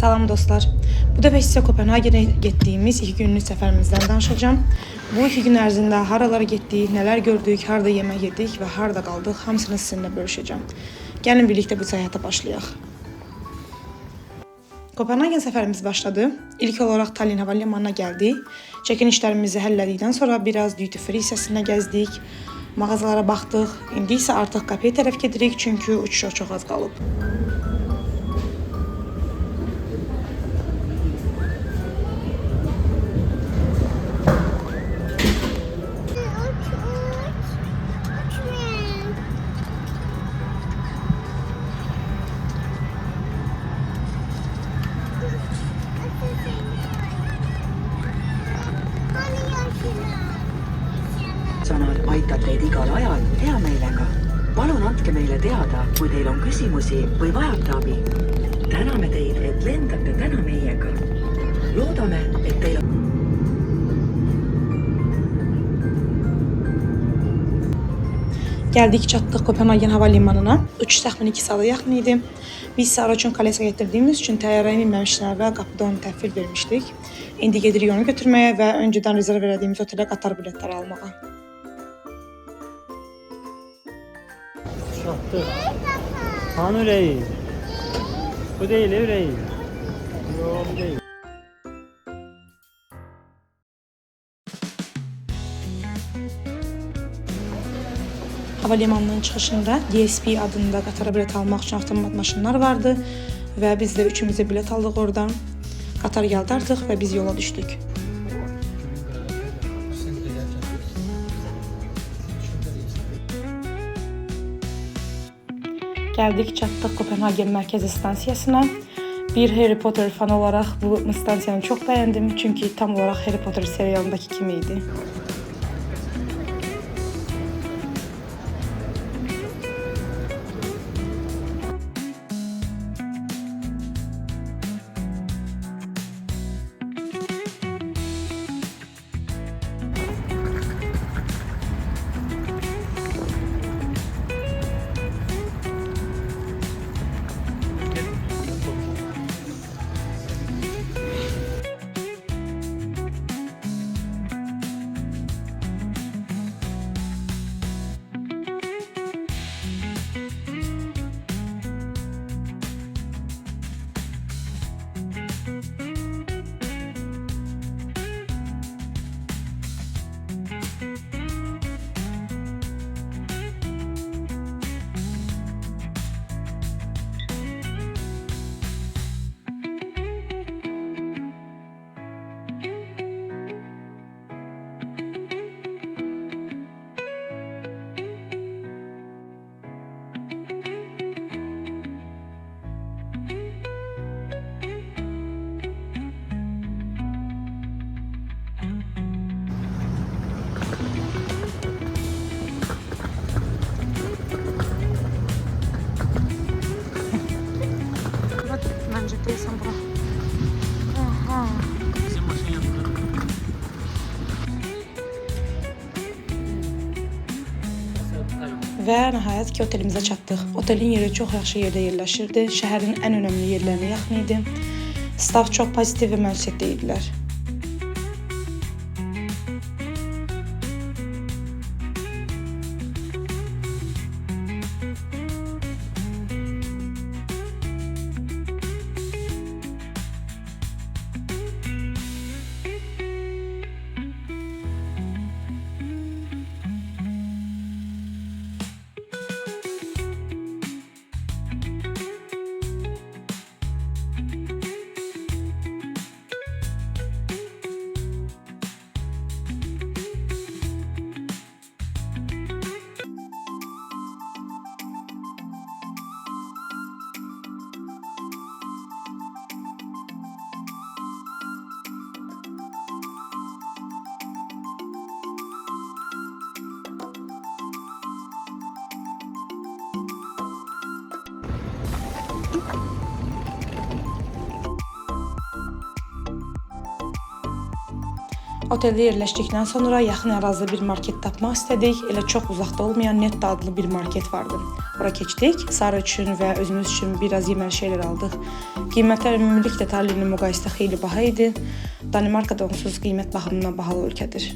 Salam dostlar. Bu dəfə sizə Kopenhagenə getdiyimiz 2 günlük səfərimizdən danışacağım. Bu 2 gün ərzində haralara getdik, nələr gördük, harda yemək yedik və harda qaldıq, hamısını sizinlə bölüşəcəm. Gəlin birlikdə bu səyahətə başlayaq. Kopenhagen səfərimiz başladı. İlk olaraq Tallinn hava limanına gəldik. Çəkin işlərimizi həll etdikdən sonra biraz duty free hissəsində gəzdik. Mağazalara baxdıq. İndi isə artıq qapıya tərəf gedirik çünki uçuşa çox az qalıb. Sõnad aitab teid igal ajal hea meelega. Palun andke meile teada, kui teil on küsimusi või vajate abi. Täname teid, et lendate täna meiega. Loodame, et teil on... Gəldik, çatdıq Kopenhagen hava limanına. Uçuş təxmini 2 saata yaxın idi. Biz Saraçun Kalesi'ne getirdiğimiz için təyyarəyə minməmişdən əvvəl qapıda onu təhvil vermişdik. İndi gedirik onu götürməyə və öncədən rezerv etdiyimiz otelə qatar biletləri almağa. Çattık. Han üreği. Bu değil üreği. Yok bu değil. Havalimanının çıxışında DSP adında qatara bilet almaq üçün avtomat maşınlar vardı və biz də üçümüzə bilet aldıq oradan. Qatar gəldi artıq və biz yola düşdük. Gəldik, çatdıq Kopenhagen mərkəzi stansiyasına. Bir Harry Potter fanı olaraq bu stansiyanı çox bəyəndim çünki tam olaraq Harry Potter serialındakı kimi idi. Və nəhayət ki, otelimizə çatdıq. Otelin yeri çox yaxşı yerdə yerləşirdi. Şəhərin ən önəmli yerlərinə yaxın idi. Staff çox pozitiv və məsuliyyətli idilər. Otelde yerləşdikdən sonra yaxın ərazidə bir market tapmaq istədik. Elə çox uzaqda olmayan Netta adlı bir market vardı. Ora keçdik. Sara üçün və özümüz üçün biraz yeməli şeylər aldıq. Qiymətlər ümumilik detallı ilə müqayisədə xeyli baha idi. Danimarka da onsuz qiymət baxımından bahalı ölkədir.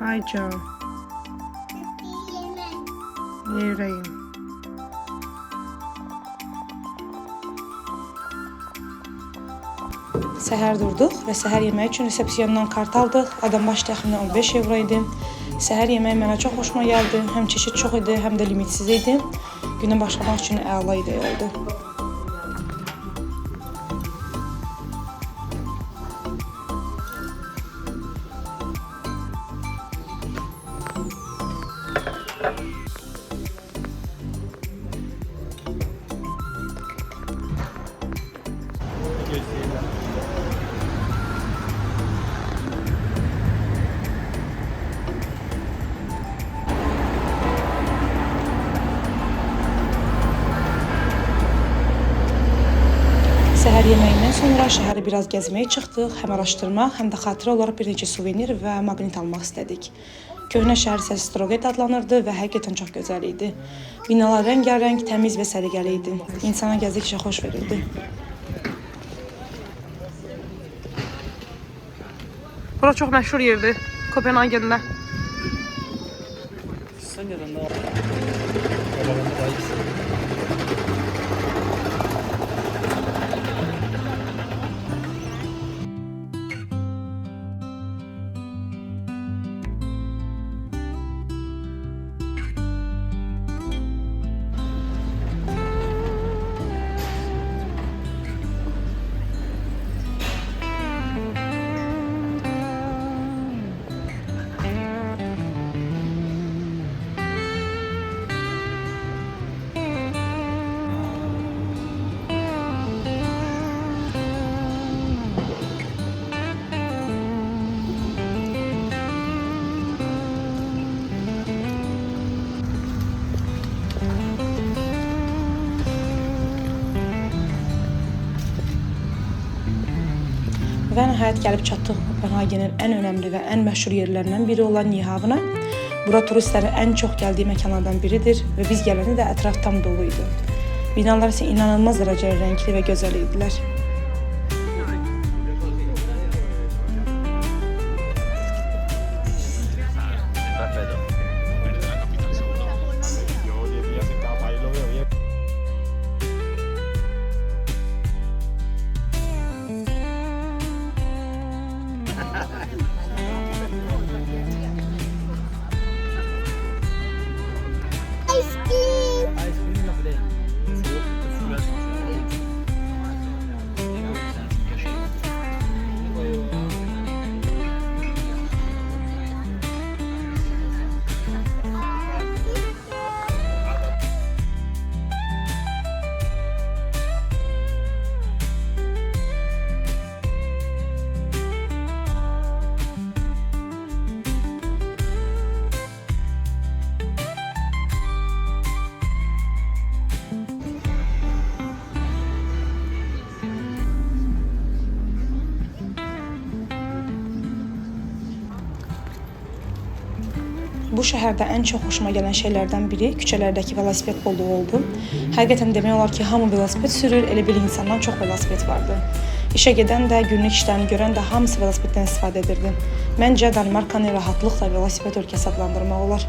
Ay can, yerəyim. Səhər durduq və səhər yeməyi üçün resepsiyondan kart aldıq. Adam başı təxminən 15 euro idi. Səhər yeməyi mənə çox xoşuma gəldi. Həm çeşid çox idi, həm də limitsiz idi. Günə başlamaq üçün əla ideya oldu. Səhər yeməyindən sonra şəhəri biraz gəzməyə çıxdıq. Həm araşdırmaq, həm də xatirə olaraq bir neçə suvenir və maqnit almaq istədik. Köhnə şəhər isə Stroget adlanırdı və həqiqətən çox gözəl idi. Binalar rəngarəng, təmiz və səliqəli idi. İnsana gəzdikcə xoş verirdi. Bura çox məşhur yerdir, Kopenhagen'də. Və nəhayət gəlib çatdıq Kopenhagenin ən önəmli və ən məşhur yerlərindən biri olan Nyhavna. Bura turistlərin ən çox gəldiyi məkanlardan biridir və biz gələndə də ətraf tam dolu idi. Binalar isə inanılmaz dərəcədə rəngli və gözəl idilər. Bu şəhərdə ən çox xoşuma gələn şeylərdən biri küçələrdəki velosiped bolluğu oldu. Həqiqətən demək olar ki, hamı velosiped sürür, elə bir insandan çox velosiped vardı. İşə gedən də, günlük işlərini görən də hamısı velosipeddən istifadə edirdi. Məncə Danimarkanı rahatlıqla velosiped ölkəsi adlandırmaq olar.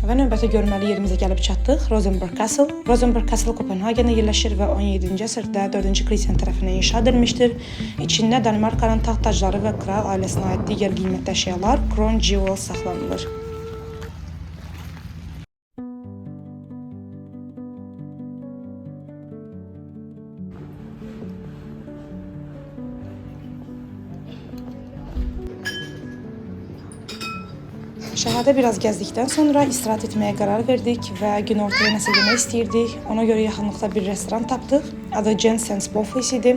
Və növbəti görməli yerimizə gəlib çatdıq. Rosenborg Castle. Rosenborg Castle Kopenhagendə yerləşir və 17-ci əsrdə 4-cü Kristian tərəfindən inşa edilmişdir. İçində Danimarkanın taxt tacları və kral ailəsinə aid digər qiymətli əşyalar, Crown Jewels saxlanılır. Şəhərdə biraz gəzdikdən sonra istirahət etməyə qərar verdik və günortaya nəsə yemək istəyirdik. Ona görə yaxınlıqda bir restoran tapdıq. Adı Jensen's Buffet idi.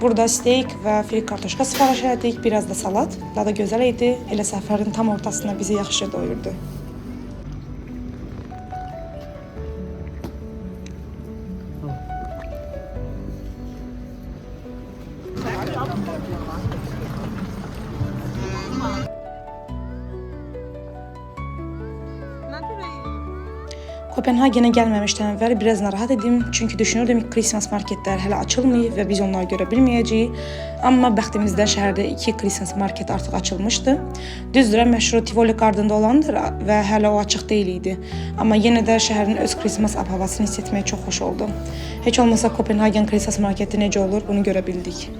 Burada steak və frik kartoşka sifariş etdik, biraz da salat. Dadı gözəl idi. Elə səfərin tam ortasında bizi yaxşı doyurdu. Kopenhagenə gəlməmişdən əvvəl biraz narahat idim, çünki düşünürdüm ki, Christmas marketlər hələ açılmayıb və biz onları görə bilməyəcəyik. Amma bəxtimizdən şəhərdə 2 Christmas market artıq açılmışdı. Düzdür, məşhur Tivoli Garden'da olandır və hələ o açıq deyil idi. Amma yenə də şəhərin öz Christmas ab-havasını hiss etmək çox xoş oldu. Heç olmasa Kopenhagen Christmas marketi necə olur, bunu görə bildik.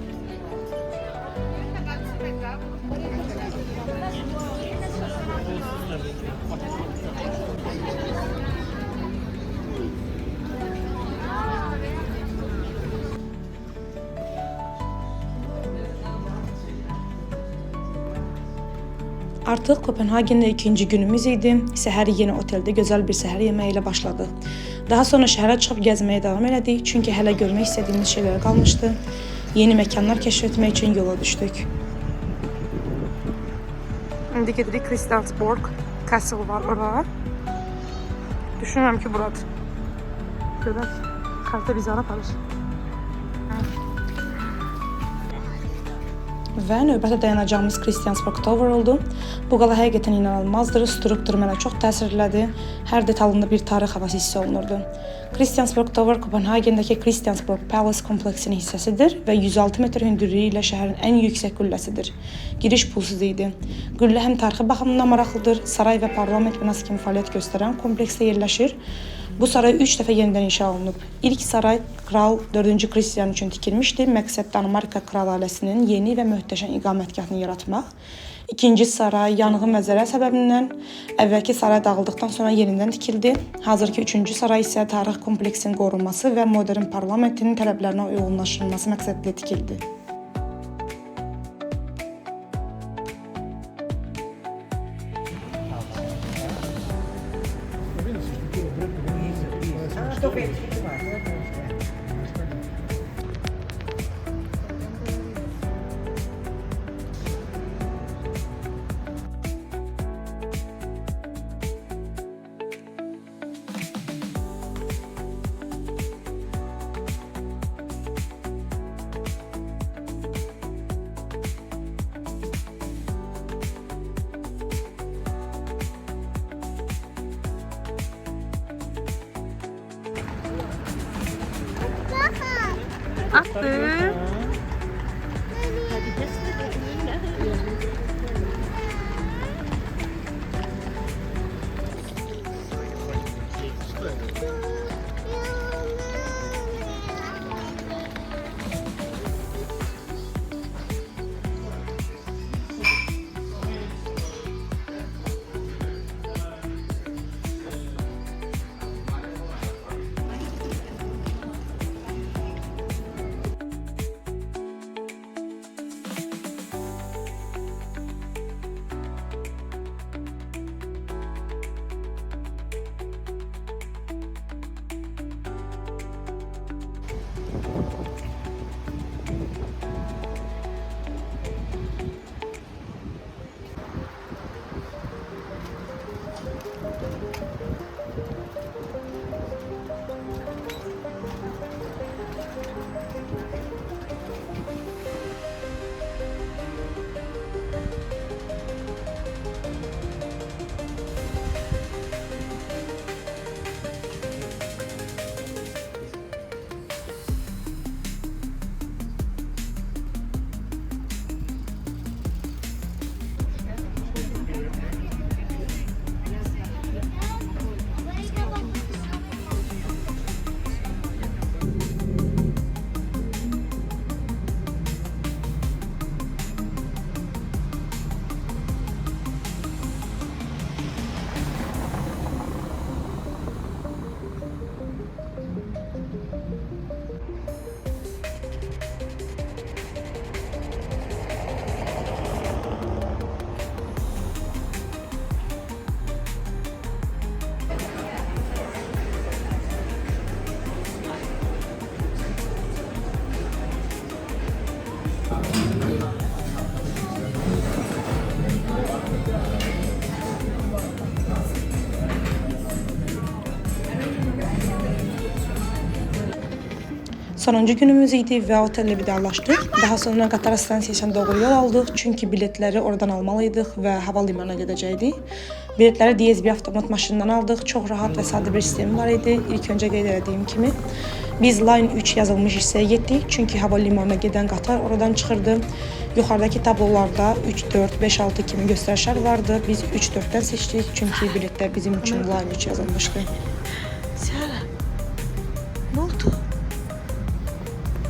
Artıq Kopenhagendə ikinci günümüz idi. Səhəri yenə oteldə gözəl bir səhər yeməyi ilə başladıq. Daha sonra şəhərə çıxıb gəzməyə davam elədik, çünki hələ görmək istədiyimiz şeylər qalmışdı. Yeni məkanlar kəşf etmək üçün yola düşdük. İndi gedirik Christiansborg Castle var ora. Düşünürəm ki, buradır. Görək, kartda bizi aparır. Və növbəti dayanacağımız Christiansborg Tower oldu. Bu qala həqiqətən inanılmazdır. Struktur mənə çox təsir elədi. Hər detalında bir tarix havası hiss olunurdu. Christiansborg Tower Kopenhagendəki Christiansborg Palace kompleksinin hissəsidir və 106 metr hündürlüyü ilə şəhərin ən yüksək qülləsidir. Giriş pulsuz idi. Qüllə həm tarixi baxımından maraqlıdır. Saray və parlament binası kimi fəaliyyət göstərən kompleksdə yerləşir. Bu saray 3 dəfə yenidən inşa olunub. İlk saray Kral 4-cü Kristian üçün tikilmişdi. Məqsəd Danimarka kral ailəsinin yeni və möhtəşəm iqamətgahını yaratmaq. İkinci saray yanğın və zərər səbəbindən əvvəlki saray dağıldıqdan sonra yenidən tikildi. Hazırki 3-cü saray isə tarix kompleksinin qorunması və modern parlamentin tələblərinə uyğunlaşdırılması məqsədilə tikildi. Attı. Sonuncu günümüz idi və otelle vidalaşdıq. Daha sonra Qatar stansiyasına doğru yol aldıq. Çünki biletləri oradan almalıydıq və hava limanına gedəcəkdik. Biletləri DSB avtomat maşından aldıq. Çox rahat və sadə bir sistemi var idi. İlk öncə qeyd etdiyim kimi. Biz Line 3 yazılmış hissəyə getdik. Çünki hava limanına gedən qatar oradan çıxırdı. Yuxarıdakı tablolarda 3, 4, 5, 6 kimi göstərişlər vardı. Biz 3, 4-dən seçdik. Çünki biletdə bizim üçün Line 3 yazılmışdı. Sara, ne oldu?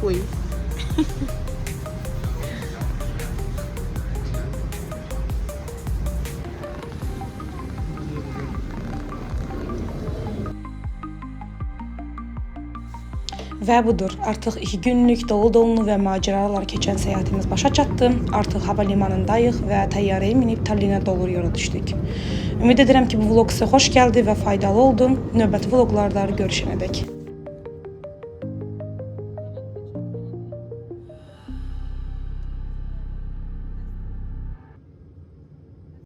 Uy. Və budur, artıq 2 günlük dolu-dolunu və macəralar keçən səyahətimiz başa çatdı. Artıq hava limanındayıq və təyyarəyə minib Tallinnə doğru yola düşdük. Ümid edirəm ki, bu vlog sizə xoş gəldi və faydalı oldu. Növbəti vloglarda görüşənədək.